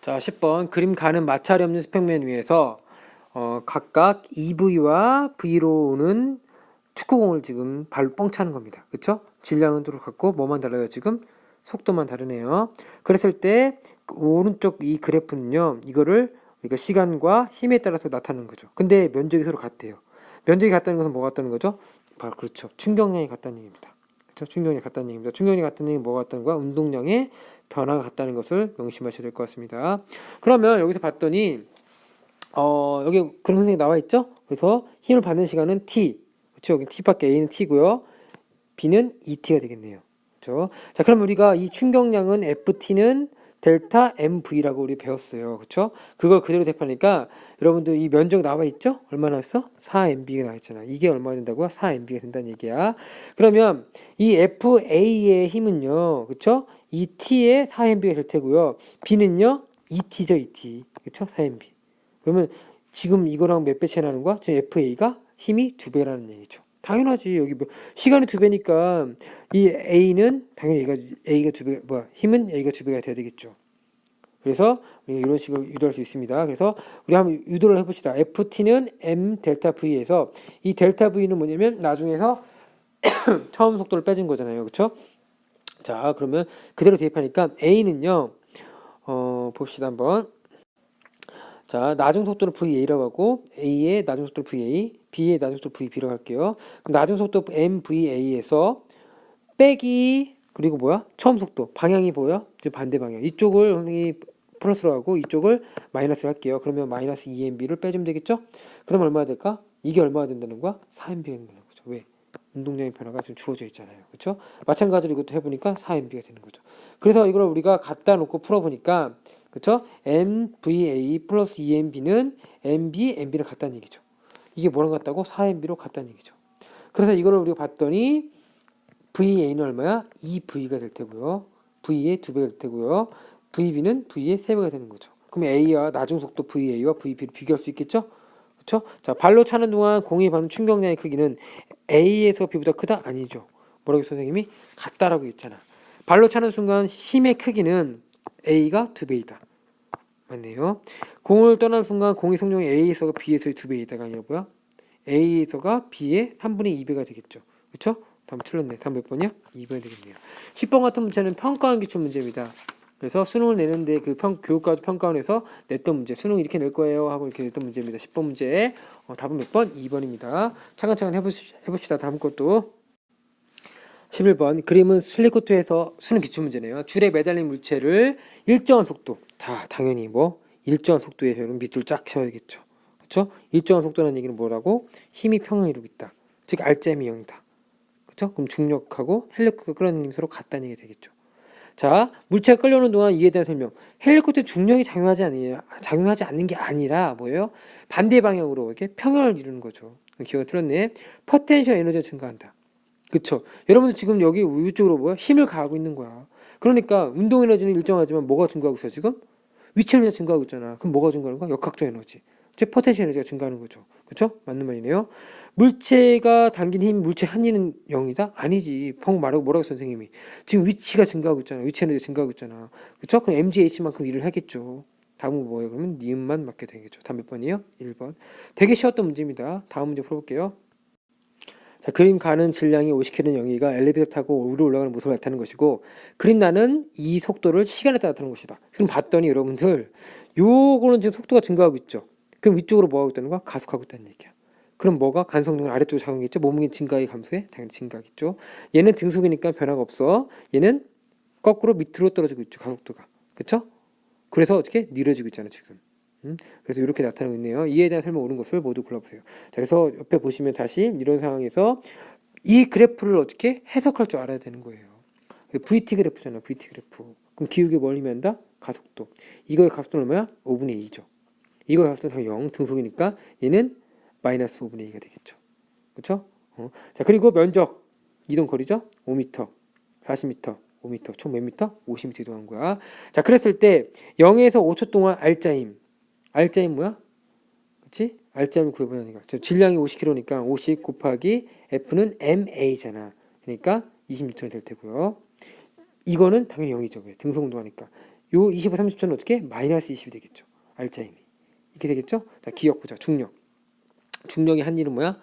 자, 10번 그림 가는 마찰이 없는 스펙면 위에서 각각 EV와 V로 오는 축구공을 지금 발로 뻥 차는 겁니다. 그쵸? 질량은 똑같고 뭐만 달라요? 지금 속도만 다르네요. 그랬을 때 오른쪽 이 그래프는요. 이거를 우리가 시간과 힘에 따라서 나타나는 거죠. 근데 면적이 서로 같대요. 면적이 같다는 것은 뭐가 같다는 거죠? 바로 그렇죠. 충격량이 같다는 얘기입니다. 그렇죠? 충격량이 같다는 얘기입니다. 충격량이 같다는 얘기는 뭐가 같다는 거야? 운동량의 변화가 같다는 것을 명심하셔야 될 것 같습니다. 그러면 여기서 봤더니 여기 그런 선생님이 나와 있죠? 그래서 힘을 받는 시간은 t. 그렇죠? 여기 t밖에 a는 t고요. b는 et가 되겠네요. 그렇죠? 자, 그럼 우리가 이 충격량은 ft는 델타 mv라고 우리 배웠어요. 그렇죠? 그걸 그대로 대입하니까 여러분들 이 면적 나와 있죠? 얼마 나왔어? 4mb가 나와 있잖아. 이게 얼마 된다고요? 4mb가 된다는 얘기야. 그러면 이 fa의 힘은요. 그렇죠? 이 t의 4mb가 될 테고요. b는요. et죠, et. 그렇죠? 4mb. 그러면 지금 이거랑 몇 배 차이 나는 거야? 지금 FA가 힘이 2배라는 얘기죠. 당연하지. 여기 뭐 시간이 2배니까 이 A는 당연히 A가 2배, 힘은 A가 2배가 돼야 되겠죠. 그래서 우리가 이런 식으로 유도할 수 있습니다. 그래서 우리 한번 유도를 해봅시다. FT는 M 델타 V에서 이 델타 V는 뭐냐면 나중에서 처음 속도를 빼준 거잖아요. 그렇죠? 자, 그러면 그대로 대입하니까 A는요. 봅시다 한번. 자, 나중 속도를 VA라고 하고 A의 나중 속도를 VA, B의 나중 속도를 VB라고 할게요. 그럼 나중 속도 MVA에서 빼기 그리고 뭐야? 처음 속도 방향이 뭐야? 이제 반대 방향. 이쪽을 선생님이 플러스로 하고 이쪽을 마이너스로 할게요. 그러면 마이너스 2MB를 빼주면 되겠죠? 그럼 얼마가 될까? 이게 얼마가 된다는 거야? 4MB가 된다는 거죠. 왜? 운동량의 변화가 지금 주어져 있잖아요. 그렇죠? 마찬가지로 이것도 해보니까 4MB가 되는 거죠. 그래서 이걸 우리가 갖다 놓고 풀어보니까 그쵸? MVA 플러스 EMB는 MB, MB를 같다는 얘기죠. 이게 뭐랑 같다고? 4MB로 같다는 얘기죠. 그래서 이거를 우리가 봤더니 VA는 얼마야? 2V가 될 테고요. V의 2배가 될 테고요. VB는 V의 3배가 되는 거죠. 그럼 A와 나중 속도 VA와 VB를 비교할 수 있겠죠? 그렇죠? 자, 발로 차는 동안 공이 받는 충격량의 크기는 A에서 B보다 크다? 아니죠. 뭐라고 선생님이? 같다라고 했잖아. 발로 차는 순간 힘의 크기는 A가 2배이다. 맞네요. 공을 떠난 순간 공의 속력이 A에서가 B에서의 2배이다가 아니라 뭐야? A에서가 B의 3분의 2배가 되겠죠. 그렇죠? 다음 틀렸네. 다음 몇 번이야? 2번이 되겠네요. 10번 같은 문제는 평가원 기출 문제입니다. 그래서 수능을 내는데 그 교육과정 평가원에서 냈던 문제, 수능 이렇게 낼 거예요 하고 이렇게 냈던 문제입니다. 10번 문제. 답은 몇 번? 2번입니다. 차근차근 해봅시다. 다음 것도. 11번 그림은 슬리코트에서 수능 기출 문제네요. 줄에 매달린 물체를 일정한 속도. 자, 당연히 뭐 일정한 속도에 밑줄 쫙 쳐야겠죠. 그렇죠? 일정한 속도라는 얘기는 뭐라고? 힘이 평행을 이루고 있다. 즉 알짜임이 0이다. 그렇죠? 그럼 중력하고 헬리코프터 끌어내는 힘이 서로 같다는 얘기가 되겠죠. 자, 물체가 끌려오는 동안 이에 대한 설명. 헬리코프터 중력이 작용하지 않는 게 아니라 뭐예요? 반대 방향으로 이렇게 평행을 이루는 거죠. 기억이 틀렸네. 포텐셜 에너지가 증가한다. 그쵸? 여러분들 지금 여기 위쪽으로 뭐야? 힘을 가하고 있는 거야. 그러니까 운동 에너지는 일정하지만 뭐가 증가하고 있어 지금? 위치 에너지가 증가하고 있잖아. 그럼 뭐가 증가하는 거야? 역학적 에너지. 즉 포텐셜 에너지가 증가하는 거죠. 그쵸? 맞는 말이네요. 물체가 당긴 힘, 물체 한위는 0이다? 아니지. 방금 말하고 뭐라고 했어, 선생님이? 지금 위치가 증가하고 있잖아. 위치 에너지가 증가하고 있잖아. 그쵸? 그럼 MGH만큼 일을 하겠죠. 다음은 뭐예요? 그러면 니은만 맞게 되겠죠. 다음 몇 번이에요? 1번. 되게 쉬웠던 문제입니다. 다음 문제 풀어볼게요. 자, 그림 가는 질량이 50km는 영희가 엘리베이터 타고 위로 올라가는 모습을 나타내는 것이고 그림 나는 이 속도를 시간에 따라 나타내는 것이다. 그럼 봤더니 여러분들 요거는 지금 속도가 증가하고 있죠. 그럼 위쪽으로 뭐 하고 있다는 거야? 가속하고 있다는 얘기야. 그럼 뭐가 간속력은 아래쪽으로 작용했죠? 몸무게 증가의 감소에 당연히 증가하겠죠. 얘는 등속이니까 변화가 없어. 얘는 거꾸로 밑으로 떨어지고 있죠. 가속도가. 그쵸? 그래서 어떻게? 느려지고 있잖아 지금. 그래서 이렇게 나타나고 있네요. 이에 대한 설명 옳은 것을 모두 골라보세요. 자, 그래서 옆에 보시면 다시 이런 상황에서 이 그래프를 어떻게 해석할 줄 알아야 되는 거예요. VT 그래프잖아. VT 그래프. 그럼 기울기 뭘 의미한다? 가속도. 이거의 가속도는 얼마야? 5분의 2죠. 이거의 가속도는 0 등속이니까 얘는 마이너스 5분의 2가 되겠죠. 그렇죠? 자, 그리고 면적 이동 거리죠? 5m, 40m, 5m, 총 몇 미터? 50m 이동한 거야. 자, 그랬을 때 0에서 5초 동안 알짜임 뭐야? 그치? 알짜임 구해보자니까. 질량이 50kg니까 50 곱하기 F는 MA잖아. 그러니까 20N이 될 테고요. 이거는 당연히 0이죠. 왜? 등속운동하니까. 요 25, 30초는 어떻게? 마이너스 20이 되겠죠. 알짜임이. 이렇게 되겠죠? 자, 기억 보자. 중력. 중력의 한 일은 뭐야?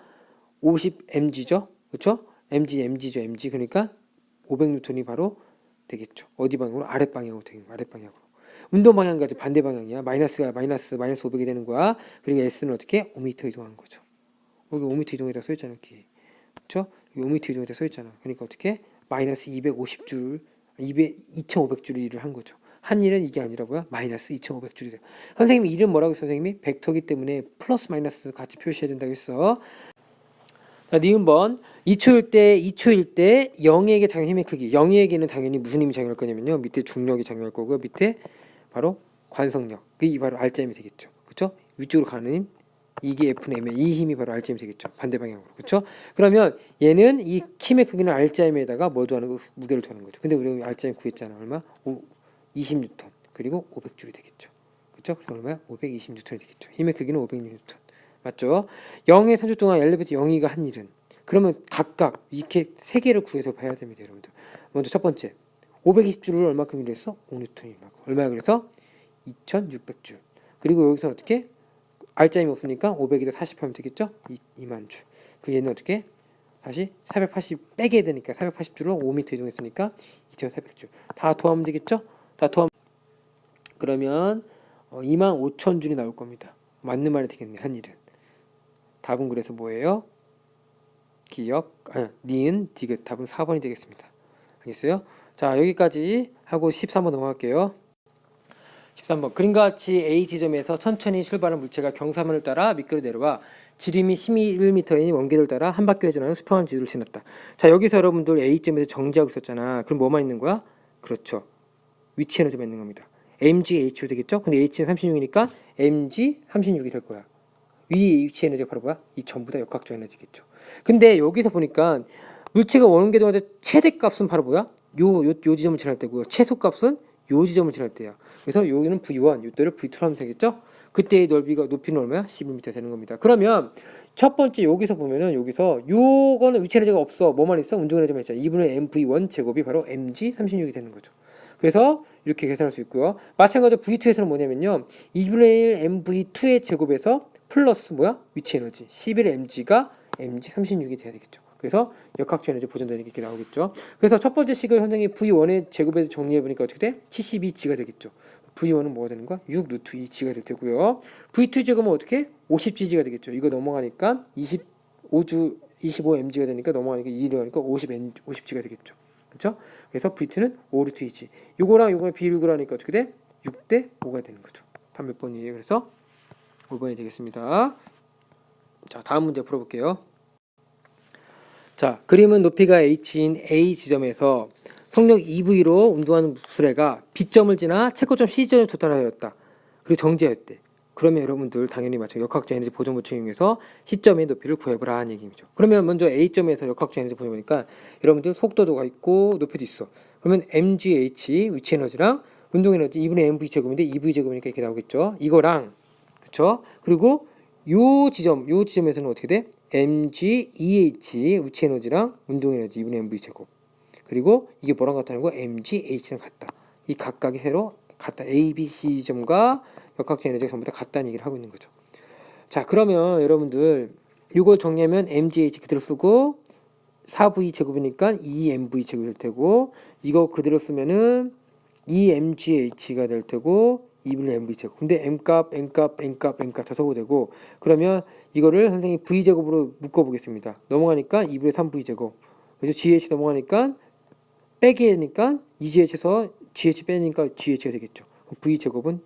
50mg죠. 그렇죠? mg죠. mg. 그러니까 500N이 바로 되겠죠. 어디 방향으로? 아랫방향으로 되는 거야. 아랫방향으로. 운동 방향과 반대 방향이야. 마이너스가 마이너스 500이 되는 거야. 그리고 s는 어떻게? 5m 이동하는 거죠. 여기 5m 이동에다 써 있잖아. 여기. 그렇죠? 여기 5m 이동에다 써 있잖아. 그러니까 어떻게? 마이너스 250줄, 2500줄 일을 한 거죠. 한 일은 이게 아니라 뭐야? 마이너스 2500줄이 돼. 선생님이 이름 뭐라고 했어? 선생님이 벡터기 때문에 플러스 마이너스 같이 표시해야 된다고 했어. 자, 니은번 2초일 때 0에게 작용 힘의 크기. 0에게는 당연히 무슨 힘이 작용할 거냐면요. 밑에 중력이 작용할 거고요. 밑에 바로 관성력. 그게 바로 R자임이 되겠죠. 그렇죠? 위쪽으로 가는 힘. 이게 F는 M의 이 힘이 바로 R자임이 되겠죠. 반대 방향으로. 그렇죠? 그러면 얘는 이 힘의 크기는 R자임에다가 뭐 더하는 거? 무게를 더하는 거죠. 근데 우리 R자임 구했잖아. 얼마? 20N. 그리고 500줄이 되겠죠. 그렇죠? 그래서 얼마야? 520N이 되겠죠. 힘의 크기는 500N. 맞죠? 0에 3초 동안 엘리베이터 0이가 한 일은 그러면 각각 이렇게 세 개를 구해서 봐야 됩니다, 여러분들. 먼저 첫 번째 520줄을 얼마큼 일했어? 5N이 얼마야? 그래서 2600줄. 그리고 여기서 어떻게? R자임이 없으니까 500에다 40 하면 되겠죠? 2만 줄. 그 얘는 어떻게? 다시 480 빼게 되니까 480줄로 5m 이동했으니까 2400줄. 다 더하면 되겠죠? 다 더하면 그러면 25,000줄이 나올 겁니다. 맞는 말이 되겠네, 한 일은. 답은 그래서 뭐예요? 니은, 디귿. 답은 4번이 되겠습니다. 알겠어요? 자, 여기까지 하고 13번 넘어갈게요. 13번. 그림과 같이 A 지점에서 천천히 출발한 물체가 경사면을 따라 미끄러 내려와 지름이 11m인 원궤도를 따라 한 바퀴 회전하는 수평한 지도를 지났다. 자, 여기서 여러분들 A점에서 정지하고 있었잖아. 그럼 뭐만 있는 거야? 그렇죠. 위치 에너지만 있는 겁니다. mgh 되겠죠? 근데 h는 36이니까 mg 36이 될 거야. 위 위치 에너지가 바로 뭐야? 이 전부 다 역학적 에너지겠죠. 근데 여기서 보니까 물체가 원궤도할 때 최대값은 바로 뭐야? 요 지점을 지날 때고요. 최소값은 요 지점을 지날 때야. 그래서 여기는 V1, 요때를 V2로 하면 되겠죠? 그때의 높이는 얼마야? 11m 되는 겁니다. 그러면 첫 번째 여기서 보면은 여기서 요거는 위치 에너지가 없어. 뭐만 있어? 운동 에너지만 있잖아. 2분의 mv1 제곱이 바로 mg 36이 되는 거죠. 그래서 이렇게 계산할 수 있고요. 마찬가지로 V2에서는 뭐냐면요. 2분의 1 mv2의 제곱에서 플러스 뭐야? 위치 에너지 11mg가 mg 36이 돼야 되겠죠. 그래서 역학적 에너지 보존되는 게 이렇게 나오겠죠. 그래서 첫 번째 식을 현상이 V1의 제곱에서 정리해 보니까 어떻게 돼? 72g가 되겠죠. V1은 뭐가 되는 거야? 6 루트 2g가 될 테고요. V2 제곱은 어떻게? 50g가 되겠죠. 이거 넘어가니까 25mg가 되니까 넘어가니까 2 들어가니까 50g가 되겠죠. 그렇죠? 그래서 V2는 5 루트 2g. 요거랑 요거의 비율을 하니까 어떻게 돼? 6대 5가 되는 거죠. 답 몇 번이에요? 그래서 5번이 되겠습니다. 자, 다음 문제 풀어볼게요. 자, 그림은 높이가 h인 A 지점에서 속력 2v로 운동하는 수레가 B점을 지나 채권점 C점에 도달하였다. 그리고 정지하였대. 그러면 여러분들 당연히 마찬가지 역학적 에너지 보존 보충 이용해서 C점의 높이를 구해보라 하는 얘기죠. 그러면 먼저 A점에서 역학적 에너지 보존 보니까 여러분들 속도도가 있고 높이도 있어. 그러면 mgh 위치 에너지랑 운동 에너지 2분의 mv 제곱인데 2v 제곱이니까 이렇게 나오겠죠. 이거랑 그렇죠? 그리고 요 지점에서는 어떻게 돼? mg eh 위치 에너지랑 운동 에너지 2분의 mv 제곱. 그리고 이게 뭐랑 같다는 거? mg h랑 같다. 이 각각이 새로 같다. a, b, c 점과 역학적 에너지가 전부 다 같다는 얘기를 하고 있는 거죠. 자, 그러면 여러분들 이걸 정리하면 mgh 그대로 쓰고 4v 제곱이니까 2mv 제곱이 될 테고 이거 그대로 쓰면은 2mgh가 될 테고 2분의 mv 제곱. 근데 m값 다 적어되고 그러면 이거를 선생님이 v 제곱으로 묶어 보겠습니다. 넘어가니까 2분의 3v 제곱. 그래서 gh 넘어가니까 빼게 되니까 2gh에서 gh 빼니까 gh가 되겠죠. v 제곱은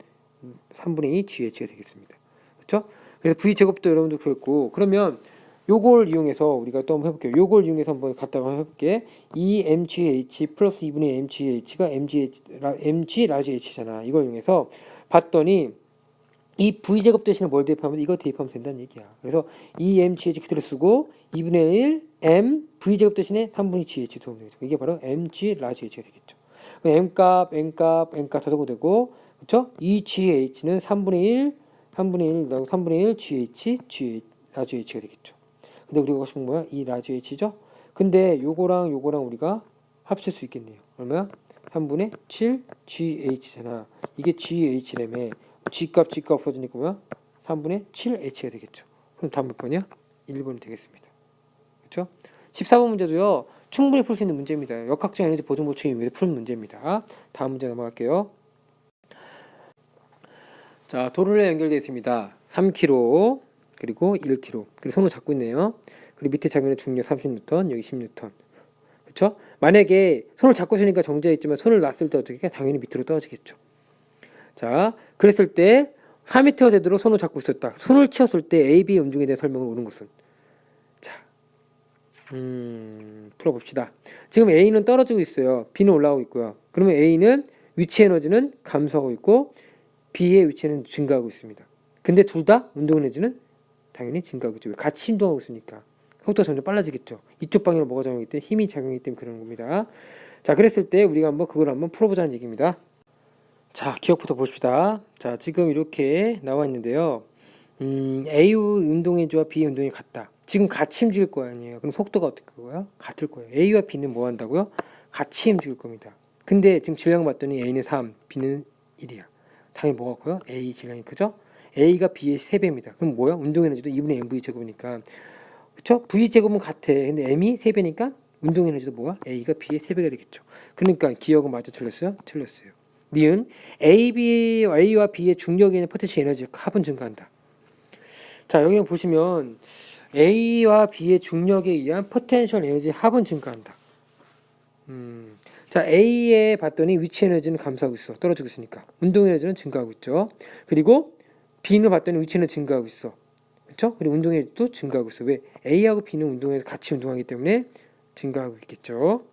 3분의 2 GH가 되겠습니다. 그렇죠? 그래서 V 제곱도 여러분들 구했고 그러면 요걸 이용해서 우리가 또 한번 해볼게요. 요걸 이용해서 한번 갖다가 해볼게. 2mgh 플러스 2분의 mgh가 mg 라지 h잖아. 이걸 이용해서 봤더니 이 V 제곱 대신에 뭘 대입하면 이거 대입하면 된다는 얘기야. 그래서 2mgh 그대로 쓰고 2분의 1 m V 제곱 대신에 3분의 gh 도움 되겠죠. 이게 바로 mg 라지 h가 되겠죠. m값 다 적어되고 그렇죠? 이 GH는 3분의 1 GH, 라지 H가 되겠죠. 근데 우리가 하고 싶은 뭐야? 이 라지 H죠? 근데 요거랑 우리가 합칠 수 있겠네요. 얼마야? 3분의 7 GH잖아. 이게 GH라며. G값 없어지니까 뭐야? 3분의 7H가 되겠죠. 그럼 다음 몇 번이야? 1번이 되겠습니다. 그렇죠? 14번 문제도요. 충분히 풀 수 있는 문제입니다. 역학적 에너지 보존 보충이 위해서 푸는 문제입니다. 다음 문제 넘어갈게요. 자, 도로에 연결되어 있습니다. 3km 그리고 1km 그리고 손을 잡고 있네요. 그리고 밑에 작용의 중력 30N 여기 10N. 그렇죠? 만약에 손을 잡고 있으니까 정지해 있지만 손을 놨을 때 어떻게 해? 당연히 밑으로 떨어지겠죠. 자, 그랬을 때 4m가 되도록 손을 잡고 있었다. 손을 치었을 때 A, B의 운동에 대한 설명을 오는 것은 자, 풀어봅시다. 지금 A는 떨어지고 있어요. B는 올라오고 있고요. 그러면 A는 위치 에너지는 감소하고 있고 B의 위치는 증가하고 있습니다. 근데 둘 다 운동 에너지는 당연히 증가하고 있죠. 같이 운동하고 있으니까 속도가 점점 빨라지겠죠. 이쪽 방향으로 뭐가 작용하기 때문에 힘이 작용하기 때문에 그런 겁니다. 자, 그랬을 때 우리가 한번 그걸 한번 풀어보자는 얘기입니다. 자, 기억부터 봅시다. 자, 지금 이렇게 나와 있는데요. A의 운동에너지와 B의 운동이 같다. 지금 같이 움직일 거 아니에요. 그럼 속도가 어떻게 거예요? 같을 거예요. A와 B는 뭐 한다고요? 같이 움직일 겁니다. 근데 지금 질량 봤더니 A는 3, B는 1이야. 당연히 뭐가 커요? A 질량이 크죠? A가 B의 3배입니다. 그럼 뭐야? 운동에너지도 2분의 mv 제곱이니까 그쵸? v 제곱은 같아. 근데 m이 3배니까 운동에너지도 뭐야? A가 B의 3배가 되겠죠. 그러니까 기억은 맞아 틀렸어요? 틀렸어요. 니은 A와 B의 중력에 있는 포텐셜 에너지 합은 증가한다. 자, 여기 보시면 A와 B의 중력에 의한 포텐셜 에너지 합은 증가한다. 자, A에 봤더니 위치 에너지는 감소하고 있어. 떨어지고 있으니까. 운동 에너지는 증가하고 있죠. 그리고 B는 봤더니 위치 에너지 증가하고 있어. 그렇죠? 그리고 운동 에너지도 증가하고 있어. 왜? A하고 B는 운동 에너지 같이 운동하기 때문에 증가하고 있겠죠.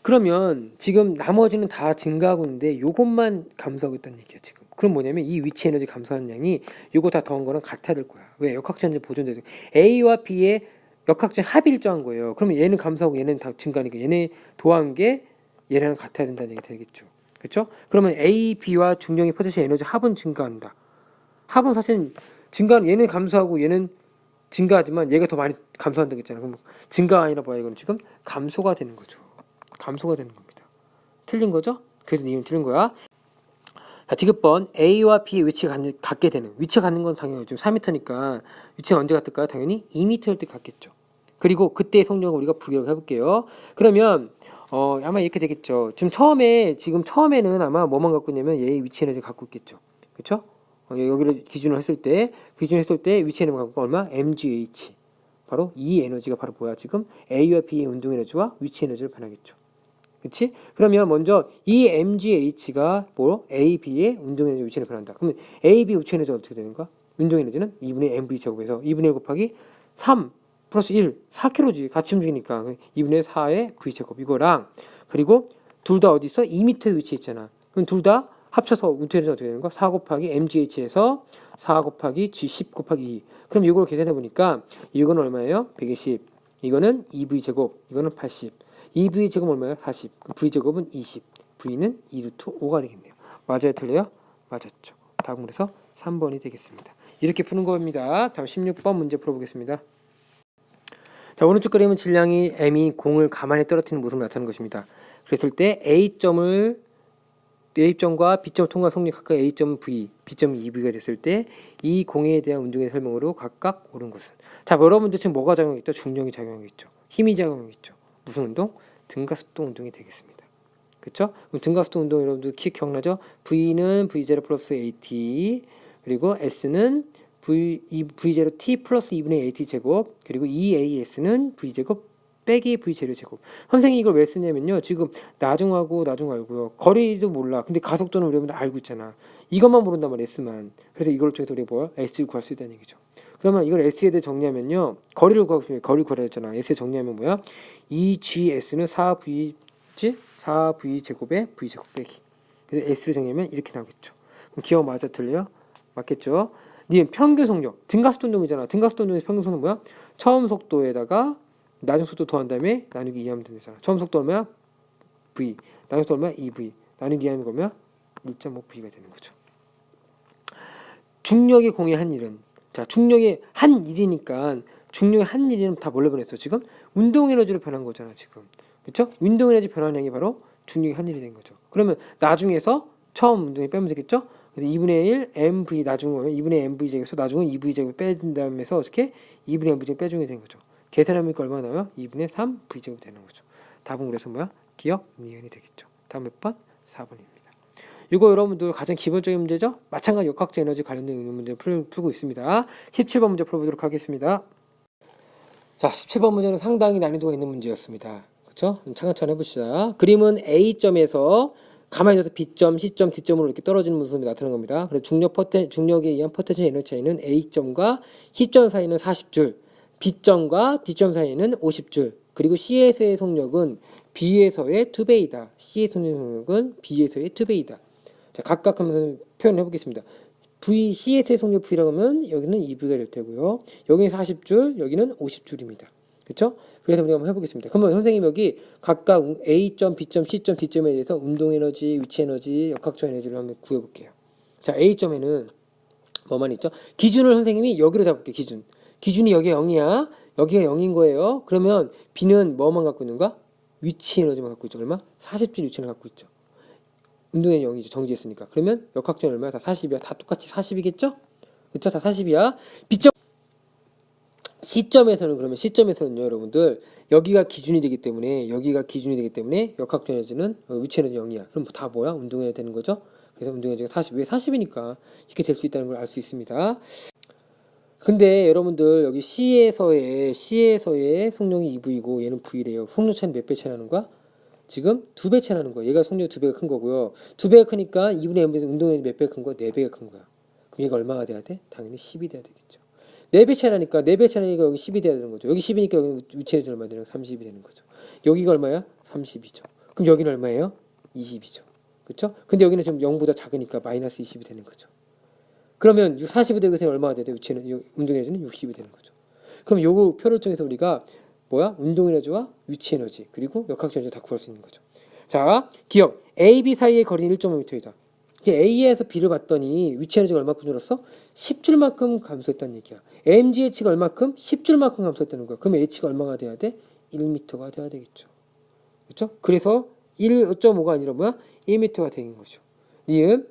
그러면 지금 나머지는 다 증가하고 있는데 요것만 감소하고 있다는 얘기야 지금. 그럼 뭐냐면 이 위치 에너지 감소하는 양이 요거 다 더한 거랑 같아야 될 거야. 왜? 역학적 에너지 보존돼서 A와 B의 역학적 합이 일정한 거예요. 그러면 얘는 감소하고 얘는 다 증가하니까 얘네 더한 게 얘랑 같아야 된다는 얘기 되겠죠. 그렇죠? 그러면 A, B와 중력의 포텐셜 에너지 합은 증가한다. 합은 사실 증가는 얘는 감소하고 얘는 증가하지만 얘가 더 많이 감소한다 했잖아. 그럼 증가가 아니라 뭐야 이건 지금 감소가 되는 거죠. 감소가 되는 겁니다. 틀린 거죠? 그래서 이건 틀린 거야. 자, 디귿번 A와 B의 위치가 같게 되는 위치가 같는 건 당연히 지금 4m니까 위치가 언제 같을까요? 당연히 2m일 때 같겠죠. 그리고 그때의 속력을 우리가 부기록 해볼게요. 그러면 아마 이렇게 되겠죠. 지금 처음에는 아마 뭐만 갖고 있냐면 얘의 위치 에너지 갖고 있겠죠. 그렇죠? 여기를 기준으로 했을 때 위치 에너지 갖고 얼마? mgh. 바로 이 에너지가 바로 뭐야? 지금 A와 B의 운동 에너지와 위치 에너지를 변하겠죠. 그치? 그러면 먼저 이 mgh가 뭐 A, B의 운동 에너지 위치 에너지를 변한다. 그러면 A, B 위치 에너지가 어떻게 되는가? 운동 에너지는 2분의 mv 제곱에서 2분의 1 곱하기 3 플러스 1, 4kg지. 같이 움직이니까 2분의 4의 v 제곱 이거랑 그리고 둘 다 어디 있어? 2m에 위치해 있잖아. 그럼 둘 다 합쳐서 운동 에너지가 어떻게 되는 거야? 4 곱하기 mgh에서 4 곱하기 g 10 곱하기 2. 그럼 이걸 계산해 보니까 이건 얼마예요? 120. 이거는 2v 제곱. 이거는 80. 2v 제곱 얼마예요? 40. v 제곱은 20. v는 2루트 5가 되겠네요. 맞아요? 틀려요? 맞았죠. 답은 그래서 3번이 되겠습니다. 이렇게 푸는 겁니다. 다음 16번 문제 풀어보겠습니다. 자, 오른쪽 그림은 질량이 m이 공을 가만히 떨어뜨리는 모습을 나타내는 것입니다. 그랬을 때 A점과 B점을 통과한 속력 각각 A점은 V, B점은 2V가 됐을 때 이 공에 대한 운동의 설명으로 각각 옳은 것은. 자, 여러분들 지금 뭐가 작용하겠죠? 중력이 작용하겠죠. 힘이 작용하겠죠. 무슨 운동? 등가속도 운동이 되겠습니다. 그렇죠? 그럼 등가속도 운동 여러분들 기억나죠? V는 V0 플러스 AT 그리고 S는 V0 T 플러스 2분의 AT 제곱 그리고 EAS는 V 제곱 빼기 V0 제곱. 선생님이 이걸 왜 쓰냐면요. 지금 나중하고 알고요. 거리도 몰라. 근데 가속도는 우리가 알고 있잖아. 이것만 모른단 말이야. S만. 그래서 이걸 통해서 우리가 뭐야? S를 구할 수 있다는 얘기죠. 그러면 이걸 S에 대해 정리하면요. 거리를 구하라 했잖아. S에 정리하면 뭐야? 2GS는 4V 제곱에 V 제곱 빼기. 그래서 S를 정리하면 이렇게 나오겠죠. 그럼 기억 맞아 틀려요? 맞겠죠? 니 평균 속력. 등가속도 운동이잖아. 등가속도 운동에서 평균 속력 뭐야? 처음 속도에다가 나중 속도 더한 다음에 나누기 2하면 되잖아. 처음 속도 얼마야? V. 나중 속도 얼마야? 2V. 나누기 2하면 얼마야? 1.5V가 되는 거죠. 중력의 공의 한 일은 자, 중력의 한 일이니까 중력의 한 일은 다 뭘로 변했어? 지금 운동 에너지로 변한 거잖아, 지금. 그렇죠? 운동 에너지 변화량이 바로 중력이 한 일이 된 거죠. 그러면 나중에서 처음 운동에 빼면 되겠죠? 그래서 2분의 1 mv 나중은 2분의 mv 제곱에서 나중은 2v 제곱 빼준 다음에서 어떻게 2분의 mv 제곱 빼주게 되는 거죠. 계산하면 얼마 나와요? 2분의 3 v 제곱 되는 거죠. 답은 그래서 뭐야? 기억 니은이 되겠죠. 다음 몇 번? 4번입니다. 이거 여러분들 가장 기본적인 문제죠? 마찬가지 역학적 에너지 관련된 문제 풀고 있습니다. 17번 문제 풀어보도록 하겠습니다. 자, 17번 문제는 상당히 난이도가 있는 문제였습니다. 그렇죠? 차근차근 해봅시다. 그림은 A점에서 가만히 있어서 B점, C점, D점으로 이렇게 떨어지는 모습이 나타나는 겁니다. 그래서 중력에 의한 포텐셜 에너지 차이는 A점과 C점 사이는 40줄, B점과 D점 사이는 50줄, 그리고 C에서의 속력은 B에서의 2배이다. C의 속력은 B에서의 2배이다. 자, 각각 한번 표현해 보겠습니다. C에서의 속력 V라고 하면 여기는 2V가 될 테고요. 여기는 40줄, 여기는 50줄입니다. 그렇죠? 그래서 우리가 한번 해보겠습니다. 그러면 선생님 여기 각각 A점, B점, C점, D점에 대해서 운동에너지, 위치에너지, 역학적 에너지를 한번 구해볼게요. 자, A점에는 뭐만 있죠? 기준을 선생님이 여기로 잡을게요. 기준이 여기 0이야. 여기가 0인 거예요. 그러면 B는 뭐만 갖고 있는가? 위치에너지만 갖고 있죠. 얼마? 40줄 위치를 갖고 있죠. 운동의 0이죠. 정지했으니까. 그러면 역학적 얼마야? 다 40이야. 다 똑같이 40이겠죠? 그쵸? 다 40이야. B점 C점에서는요, 여러분들 여기가 기준이 되기 때문에 역학적 에너지는 위치 에너지 0이야. 그럼 다 뭐야? 운동해야 되는 거죠? 그래서 운동 에너지가 40. 왜 40이니까 이렇게 될 수 있다는 걸 알 수 있습니다. 근데 여러분들 여기 C에서의 속력이 2V고 얘는 V래요. 속력 차이는 몇 배 차이 나는 거야? 지금 2배 차이 나는 거야. 얘가 속력이 2배가 큰 거고요. 2배가 크니까 2분의 m분의 운동량이 몇 배가 큰 거야? 4배가 큰 거야. 그럼 얘가 얼마가 돼야 돼? 당연히 10이 돼야 되겠죠. 4배 차이 나니까 여기 10이 돼야 되는 거죠. 여기 10이니까 여기 위치에서 얼마 되는 30이 되는 거죠. 여기가 얼마야? 30이죠. 그럼 여기는 얼마예요? 20이죠. 그렇죠? 근데 여기는 지금 0보다 작으니까 마이너스 20이 되는 거죠. 그러면 40이 되고 얼마가 돼야 돼? 위치는 운동에너지는 60이 되는 거죠. 그럼 요거 표를 통해서 우리가 뭐야? 운동에너지와 위치에너지 그리고 역학적 에너지 다 구할 수 있는 거죠. 자, 기억 A, B 사이의 거리는 1.5m이다. 이제 A에서 B를 봤더니 위치에너지가 얼마큼 줄었어? 10줄만큼 감소했다는 얘기야. mgH가 얼마큼? 10줄만큼 감소했다는 거야. 그럼 h가 얼마가 돼야 돼? 1m가 돼야 되겠죠. 그렇죠? 그래서 1.5가 아니라 뭐야? 1m가 되는 거죠. 니은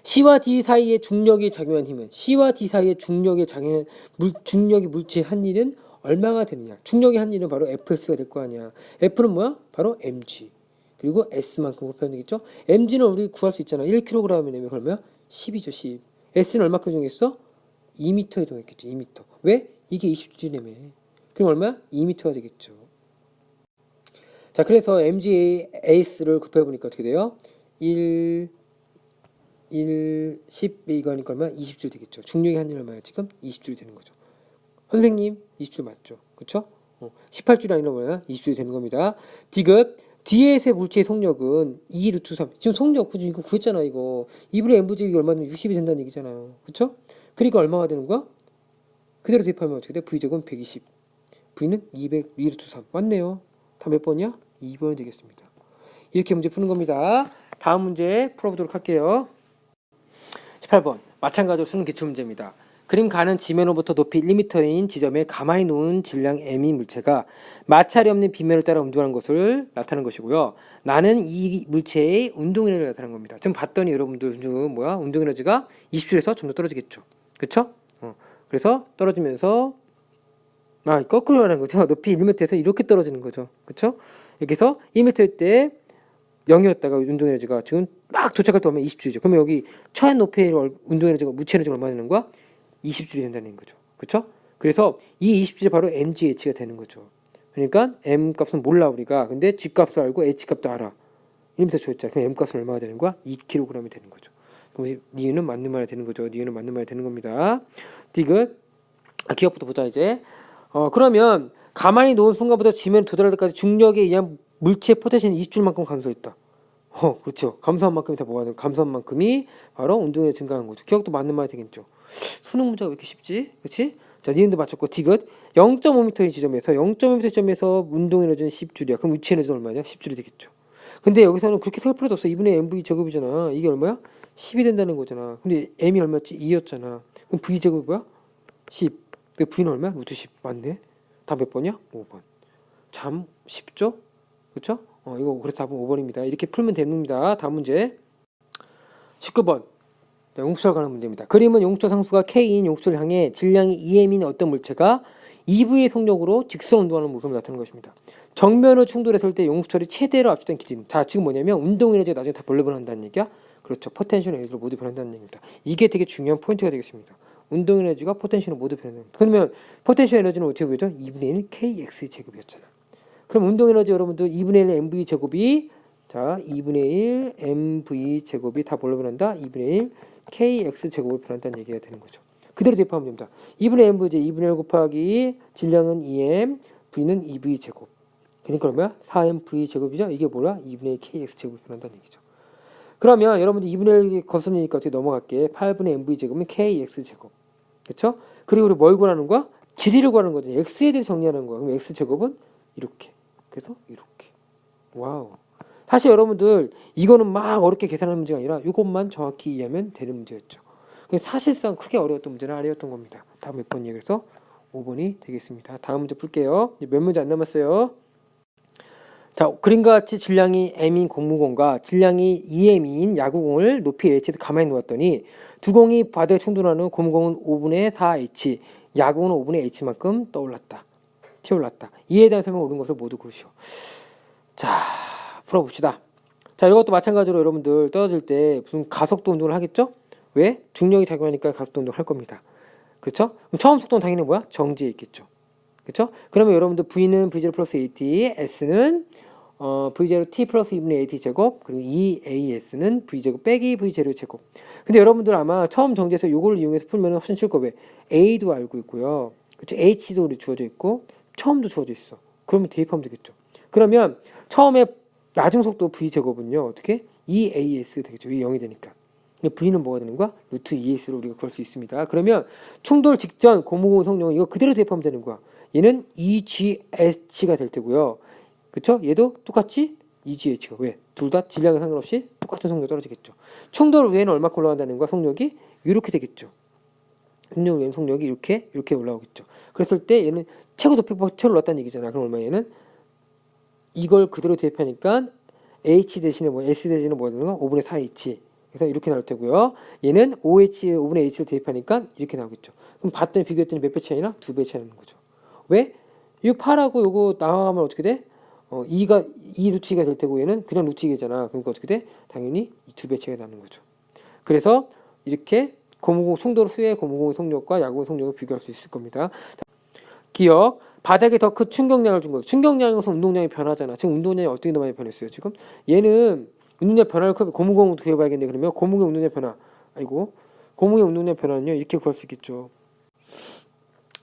C와 D 사이의 중력이 작용한 힘은 C와 D 사이의 중력이 물체의 한 일은 얼마가 되느냐? 중력의 한 일은 바로 Fs가 될 거 아니야. F는 뭐야? 바로 mg. 그리고 S만큼 표현되겠죠? mg는 우리 구할 수 있잖아. 1kg이면 얼마야? 10이죠, 10. S는 얼마큼 이동했어? 2m 이동했겠죠, 2m. 왜? 이게 20줄이라며. 그럼 얼마야? 2m가 되겠죠. 자, 그래서 mgAS를 곱해보니까 어떻게 돼요? 1, 10 이거니까 얼마? 20줄 되겠죠. 중력의 한 일 얼마야? 지금 20줄이 되는 거죠. 선생님 20줄 맞죠? 그쵸? 18줄이 아니라 뭐야? 20줄이 되는 겁니다. D급 D에서의 물체의 속력은 2 루트 3. 지금 속력 이거 구했잖아. 이거 2분의 mv제곱이 얼마면 60이 된다는 얘기잖아요. 그쵸? 그러니까 얼마가 되는 거야? 그대로 대입하면 어떻게 돼? V제곱은 120. V는 200 2 루트 3. 맞네요. 다 몇 번이야? 2번이 되겠습니다. 이렇게 문제 푸는 겁니다. 다음 문제 풀어보도록 할게요. 18번 마찬가지로 수능 기출문제입니다. 그림 가는 지면으로부터 높이 1m인 지점에 가만히 놓은 질량 m인 물체가 마찰이 없는 빗면을 따라 운동하는 것을 나타내는 것이고요. 나는 이 물체의 운동에너지를 나타내는 겁니다. 지금 봤더니 여러분들 지금 운동에너지가 20줄에서 좀 더 떨어지겠죠. 그렇죠? 그래서 떨어지면서 거꾸로 가는 거죠. 높이 1m에서 이렇게 떨어지는 거죠. 그렇죠? 여기서 1m일 때 0이었다가 운동에너지가 지금 막 도착할 때 오면 20줄이죠. 그러면 여기 처한 높이의 운동에너지가 무체에너지가 얼마 되는 거야? 20줄이 된다는 거죠. 그렇죠? 그래서 이 20줄이 바로 mgh가 되는 거죠. 그러니까 m 값은 몰라 우리가. 근데 g 값을 알고 h 값도 알아. 1m 줬잖아. 그럼 m 값은 얼마가 되는 거야? 2kg이 되는 거죠. 그럼 니은은 맞는 말이 되는 거죠. 니은은 맞는 말이 되는 겁니다. 디귿 기억부터 보자 이제. 그러면 가만히 놓은 순간부터 지면에 도달할 때까지 중력에 의한 물체의 포텐셜이 20줄만큼 감소했다. 그렇죠. 감소한 만큼이 다 뭐가 되는? 감소한 만큼이 바로 운동에 증가한 거죠. 기억도 맞는 말이 되겠죠. 수능 문제가 왜 이렇게 쉽지? 그렇지? 자, 니은도 맞췄고 디귿 0.5m의 지점에서 0.5m 점에서 운동 에너지는 10줄이야. 그럼 위치 에너지는 얼마냐? 10줄이 되겠죠. 근데 여기서는 그렇게 생각할 필요도 없어. 2분의 mv 제곱이잖아. 이게 얼마야? 10이 된다는 거잖아. 근데 m이 얼마였지? 2였잖아. 그럼 v 제곱이 뭐야? 10. 근데 v는 얼마야? 루트 10. 맞네. 다 몇 번이야? 5번. 참 쉽죠? 그렇죠? 이거 그래서 답은 5번입니다. 이렇게 풀면 됩니다. 다음 문제 19번 용수철 관한 문제입니다. 그림은 용수철 상수가 K인 용수철을 향해 질량이 EM인 어떤 물체가 EV의 속력으로 직선 운동하는 모습을 나타내는 것입니다. 정면으로 충돌했을 때 용수철이 최대로 압축된 길이. 자, 지금 뭐냐면 운동 에너지가 나중에 다 별로 변한다는 얘기야. 그렇죠. 포텐셜 에너지로 모두 변한다는 얘기입니다. 이게 되게 중요한 포인트가 되겠습니다. 운동 에너지가 포텐셜로 모두 변한다. 그러면 포텐셜 에너지는 어떻게 보이죠? 2분의 1 KX 제곱이었잖아. 그럼 운동 에너지 여러분들 2분의 1 MV 제곱이 자 2분의 1 MV 제곱이 다 뭘로 변한다? 2분의 1 KX 제곱을 변한다는 얘기가 되는 거죠. 그대로 대입하면 됩니다. 2분의 MV 제 2분의 1 곱하기 질량은 2M, V는 2V 제곱. 그러니까 얼마야? 4MV 제곱이죠. 이게 뭐야? 2분의 1 KX 제곱이 변한다는 얘기죠. 그러면 여러분들 2분의 1 거슬리니까 어떻게 넘어갈게? 8분의 MV 제곱은 KX 제곱. 그렇죠? 그리고 우리 뭘 구하는 거야? 길이를 구하는 거죠. X에 대해 정리하는 거야. 그럼 X 제곱은 이렇게. 그래서 이렇게. 와우. 사실 여러분들 이거는 막 어렵게 계산하는 문제가 아니라 이것만 정확히 이해하면 되는 문제였죠. 사실상 크게 어려웠던 문제는 아니었던 겁니다. 다음 몇 번이에요? 그래서 5번이 되겠습니다. 다음 문제 풀게요. 몇 문제 안 남았어요. 자, 그림과 같이 질량이 M인 고무공과 질량이 2M인 야구공을 높이 H에서 가만히 놓았더니 두 공이 바닥에 충돌하는 고무공은 5분의 4H, 야구공은 5분의 H만큼 튀어올랐다. 이에 대한 설명을 옳은 것을 모두 고르시오. 자, 풀어봅시다. 자, 이것도 마찬가지로 여러분들 떨어질 때 무슨 가속도 운동을 하겠죠? 왜? 중력이 작용하니까 가속도 운동을 할 겁니다. 그렇죠? 그럼 처음 속도는 당연히 뭐야? 정지해 있겠죠. 그렇죠? 그러면 여러분들 V는 V0 플러스 AT, S는 V0 T 플러스 2분의 AT 제곱, 그리고 EAS는 V제곱 빼기 V0 제곱. 근데 여러분들 아마 처음 정지해서 요걸 이용해서 풀면 훨씬 쉬울 거예요. A도 알고 있고요. 그렇죠? H도 우리 주어져 있고, 처음도 주어져 있어. 그러면 대입하면 되겠죠. 그러면 처음에 나중 속도 V제곱은요, 어떻게? EAS가 되겠죠. 이게 0이 되니까. V는 뭐가 되는 거야? 루트 ES로 우리가 구할 수 있습니다. 그러면 충돌 직전 고무고무 성능은 이거 그대로 대입하면 되는 거야. 얘는 EGH가 될 테고요. 그쵸? 얘도 똑같이 EGH가. 왜? 둘 다 질량에 상관없이 똑같은 속력이 떨어지겠죠. 충돌 외에는 얼마큼 올라간다는 거야? 속력이 이렇게 되겠죠. 충돌 외에는 속력이 이렇게 올라오겠죠. 그랬을 때 얘는 최고 높이보다 최고 올랐다는 얘기잖아. 그럼 얼마 얘는? 이걸 그대로 대입하니까 H 대신에 S 대신에 뭐가 되는 거야? 5분의 4H. 그래서 이렇게 나올 테고요. 얘는 5분의 H를 대입하니까 이렇게 나오겠죠. 그럼 봤더니 비교했더니 몇 배 차이나? 2배 차이 나는 거죠. 왜? 이 8하고 요거 나가면 어떻게 돼? 2가 2 루트 2가 될 테고 얘는 그냥 루트 2잖아. 그러니까 어떻게 돼? 당연히 2배 차이가 나는 거죠. 그래서 이렇게 고무공 충돌 후에 고무공의 속력과 야구의 속력을 비교할 수 있을 겁니다. 기억. 바닥에 더 큰 충격량을 준 거예요. 충격량은 운동량이 변하잖아. 지금 운동량이 어떻게 더 많이 변했어요? 지금 얘는 운동량 변화를 고무공도 구해봐야겠네. 그러면 고무공 운동량 변화. 고무의 운동량 변화는요 이렇게 구할 수 있겠죠.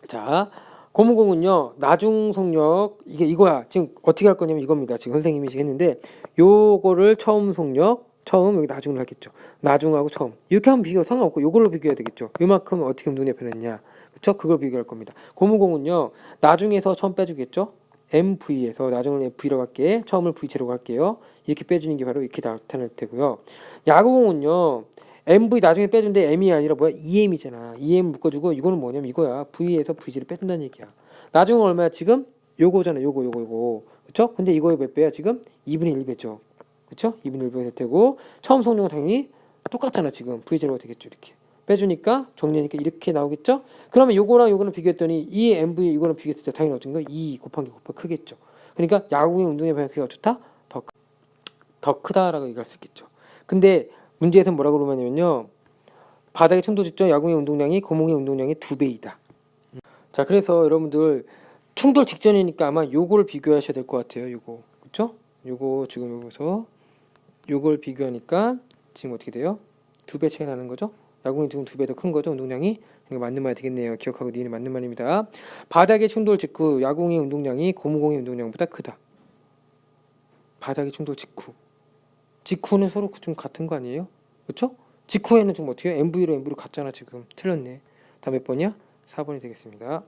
자, 고무공은요 나중 속력 이거야. 지금 어떻게 할 거냐면 이겁니다. 지금 선생님이 지금 했는데 요거를 처음 속력 여기 나중을 하겠죠. 나중하고 처음 이렇게 하면 비교 상관없고 요걸로 비교해야 되겠죠. 요만큼 어떻게 운동량이 변했냐. 그쵸? 그걸 비교할 겁니다. 고무공은요 나중에서 처음 빼주겠죠. MV에서 나중을 V로 갈게. 처음을 V0로 갈게요. 이렇게 빼주는 게 바로 이렇게 나타날 테고요. 야구공은요 MV 나중에 빼준데 M이 아니라 뭐야? EM이잖아. EM 묶어주고 이거는 뭐냐면 이거야. V에서 V를 빼준다는 얘기야. 나중은 얼마야? 지금 요거잖아. 요거. 그쵸? 근데 이거의 몇 배야? 지금 2분의 1배죠. 그쵸? 2분의 1배가 될 테고 처음 속력은 당연히 똑같잖아. 지금 V0가 되겠죠. 이렇게. 빼주니까 정리하니까 이렇게 나오겠죠? 그러면 요거랑 요거는 비교했더니 이 MV 이거랑 비교했을 때 당연히 어떤 거? 2 곱한 게 크겠죠. 그러니까 야구의 운동의 방향이 어떻다? 더 크다라고 얘기할 수 있겠죠. 근데 문제에서는 뭐라고 그러냐면요. 바닥에 충돌 직전 야구의 운동량이 고무의 운동량의 2배이다. 자, 그래서 여러분들 충돌 직전이니까 아마 요거를 비교하셔야 될 것 같아요. 요거. 그쵸? 요거 지금 여기서 요걸 비교하니까 지금 어떻게 돼요? 2배 차이 나는 거죠? 야구공이 지금 2배 더 큰 거죠, 운동량이. 이거 맞는 말 되겠네요. 기억하고 니는 맞는 말입니다. 바닥의 충돌 직후 야구공의 운동량이 고무공의 운동량보다 크다. 바닥의 충돌 직후는 서로 좀 같은 거 아니에요? 그렇죠? 직후에는 좀 어떻게 해요? MV로 같잖아 지금. 틀렸네. 다음 몇 번이야? 4번이 되겠습니다.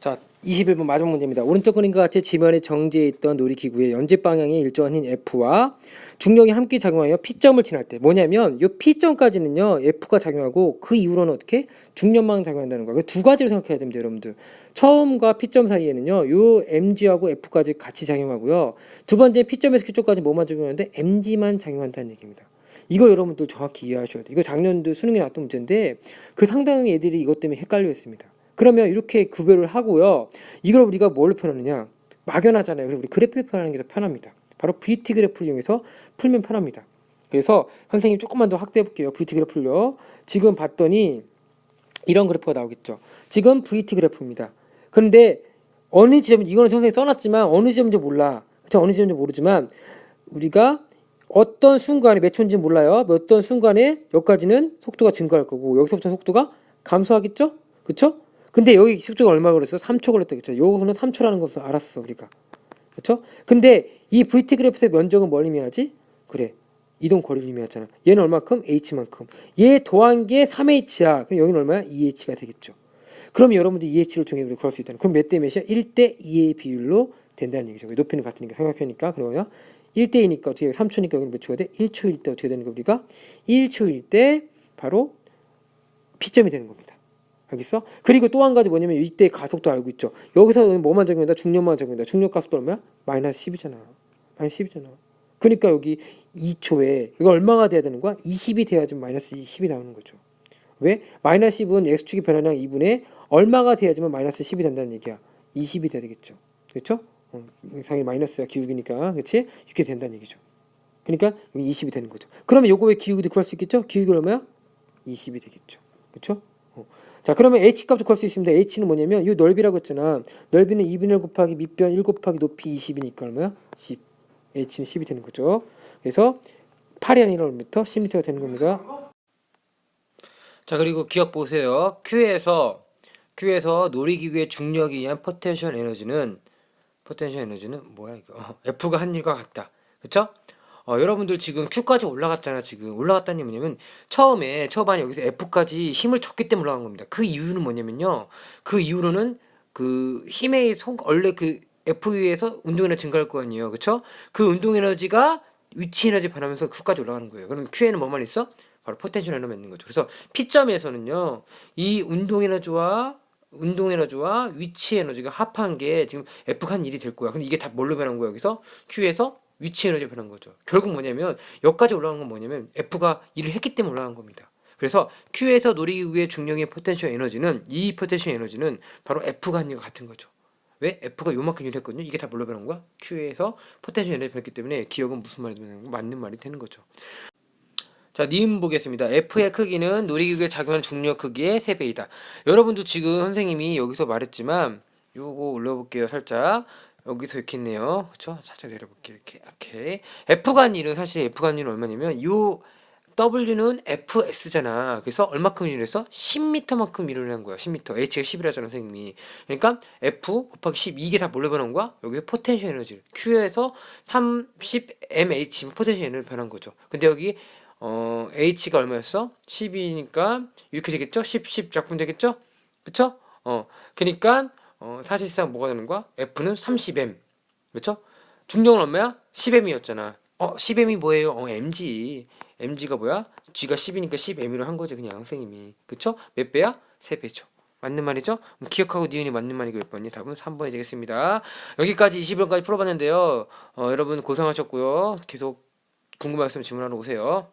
자, 21번 마지막 문제입니다. 오른쪽 그림과 같이 지면에 정지해 있던 놀이기구의 연재 방향의 일정한 힘 F와 중력이 함께 작용하여 P점을 지날 때 뭐냐면 이 P점까지는요 F가 작용하고 그 이후로는 어떻게 중력만 작용한다는 거예요. 두 가지로 생각해야 됩니다, 여러분들. 처음과 P점 사이에는요 요 MG하고 F까지 같이 작용하고요. 두 번째 P점에서 Q점까지 뭐만 작용하는데 MG만 작용한다는 얘기입니다. 이거 여러분들 정확히 이해하셔야 돼요. 이거 작년도 수능에 나왔던 문제인데 그 상당히 애들이 이것 때문에 헷갈려 했습니다. 그러면 이렇게 구별을 하고요. 이걸 우리가 뭘로 표현하느냐? 막연하잖아요. 그래서 우리 그래프를 표현하는 게 더 편합니다. 바로 VT 그래프를 이용해서 풀면 편합니다. 그래서 선생님 조금만 더 확대해 볼게요. VT 그래프를요. 지금 봤더니 이런 그래프가 나오겠죠. 지금 VT 그래프입니다. 그런데 어느 지점, 이거는 선생님이 써놨지만 어느 지점인지 몰라. 그쵸? 어느 지점인지 모르지만 우리가 어떤 순간에 몇 초인지 몰라요. 어떤 순간에 여기까지는 속도가 증가할 거고 여기서부터 속도가 감소하겠죠? 그쵸? 근데 여기 속도가 얼마 그랬어? 3초 걸렸다 그랬죠. 요거는 3초라는 것을 알았어 우리가. 그렇죠? 근데 이 VT 그래프의 면적은 뭘 의미하지? 그래. 이동 거리를 의미하잖아. 얘는 얼마큼? h만큼. 얘 더한 게 3h야. 그럼 여기는 얼마야? 2h가 되겠죠. 그럼 여러분들 2h를 통해 우리 구할 수 있다는. 그럼 몇 대 몇이야? 1대 2의 비율로 된다는 얘기죠. 높이는 같으니까 삼각형이니까. 그러면 1대 2니까 어떻게 3초니까 여기는 몇 초가 돼? 1초일 때 어떻게 되는 거 우리가? 1초일 때 바로 P점이 되는 겁니다. 알겠어? 그리고 또 한 가지 뭐냐면 이때 가속도 알고 있죠. 여기서는 뭐만 적용한다? 중력만 적용한다. 중력 가속도 얼마야? 마이너스 10이잖아. 마이너스 10이잖아. 그러니까 여기 2초에 이거 얼마가 돼야 되는 거야? 20이 돼야지 마이너스 10이 나오는 거죠. 왜? 마이너스 10은 x축의 변화량 2분의 얼마가 돼야지만 마이너스 10이 된다는 얘기야. 20이 돼야 되겠죠. 그렇죠? 당연히 마이너스야 기울기니까. 그렇지? 이렇게 된다는 얘기죠. 그러니까 여기 20이 되는 거죠. 그러면 요거 왜 기울기도 구할 수 있겠죠? 기울기 얼마야? 20이 되겠죠. 그렇죠? 자, 그러면 h 값을 구할 수 있습니다. h는 뭐냐면 이 넓이라고 했잖아. 넓이는 2분의 1 곱하기 밑변 1 곱하기 높이 20이니까 얼마야? 10. h는 10이 되는 거죠. 그래서 8이 아니라 얼마부터 10m가 되는 겁니다. 자, 그리고 기억 보세요. Q에서 놀이기구의 중력에 의한 포텐셜 에너지는 뭐야 이거? F가 한 일과 같다. 그렇죠? 여러분들 지금 Q까지 올라갔잖아. 지금 올라갔다는 게 뭐냐면 초반에 여기서 F까지 힘을 줬기 때문에 올라간 겁니다. 그 이유는 뭐냐면요. 그 이후로는 그 힘의 원래 그 F에서 운동에너지 증가할 거 아니에요. 그렇죠? 그 운동에너지가 위치 에너지 변하면서 Q까지 올라가는 거예요. 그러면 Q에는 뭐만 있어? 바로 포텐셜 에너지가 있는 거죠. 그래서 P점에서는요. 이 운동에너지와 위치 에너지가 합한 게 지금 F가 한 일이 될 거야. 근데 이게 다 뭘로 변한 거야? 여기서 Q에서 위치 에너지 변한 거죠. 결국 뭐냐면 여기까지 올라간 건 뭐냐면 F가 일을 했기 때문에 올라간 겁니다. 그래서 Q에서 놀이기구의 중력의 포텐셜 에너지는 이 포텐셜 에너지는 바로 F가 한 일과 같은 거죠. 왜? F가 요만큼 일을 했거든요. 이게 다 뭘로 변한 거야? Q에서 포텐셜 에너지 변했기 때문에 기억은 무슨 말이 되는 거? 맞는 말이 되는 거죠. 자, 니은 보겠습니다. F의 크기는 놀이기구에 작용하는 중력 크기의 3배이다. 여러분도 지금 선생님이 여기서 말했지만 요거 올려볼게요. 살짝. 여기서 이렇게 있네요. 그쵸? 살짝 내려볼게요. 이렇게. F가 한 일은 사실 F가 한 일은 얼마냐면 요 W는 FS잖아. 그래서 얼마큼 일을 했어? 10m만큼 일을 한 거야. 10m. H가 10이라잖아, 선생님이. 그러니까 F 곱하기 10 이게 다 뭘로 변한 거야? 여기 포텐셜 에너지. Q에서 30mH 포텐셜 에너지를 변한 거죠. 근데 여기 H가 얼마였어? 10이니까 이렇게 되겠죠? 10 약분 되겠죠? 그쵸? 그러니까 사실상 뭐가 되는 거야? F는 30m. 그쵸? 중력은 얼마야? 10m이었잖아. 10m이 뭐예요? mg. mg가 뭐야? g가 10이니까 10m으로 한 거지 그냥 선생님이. 그쵸? 몇 배야? 3배죠. 맞는 말이죠? 기억하고 니은이 맞는 말이고 몇 번이? 답은 3번이 되겠습니다. 여기까지 20번까지 풀어봤는데요. 여러분 고생하셨고요. 계속 궁금하셨으면 질문하러 오세요.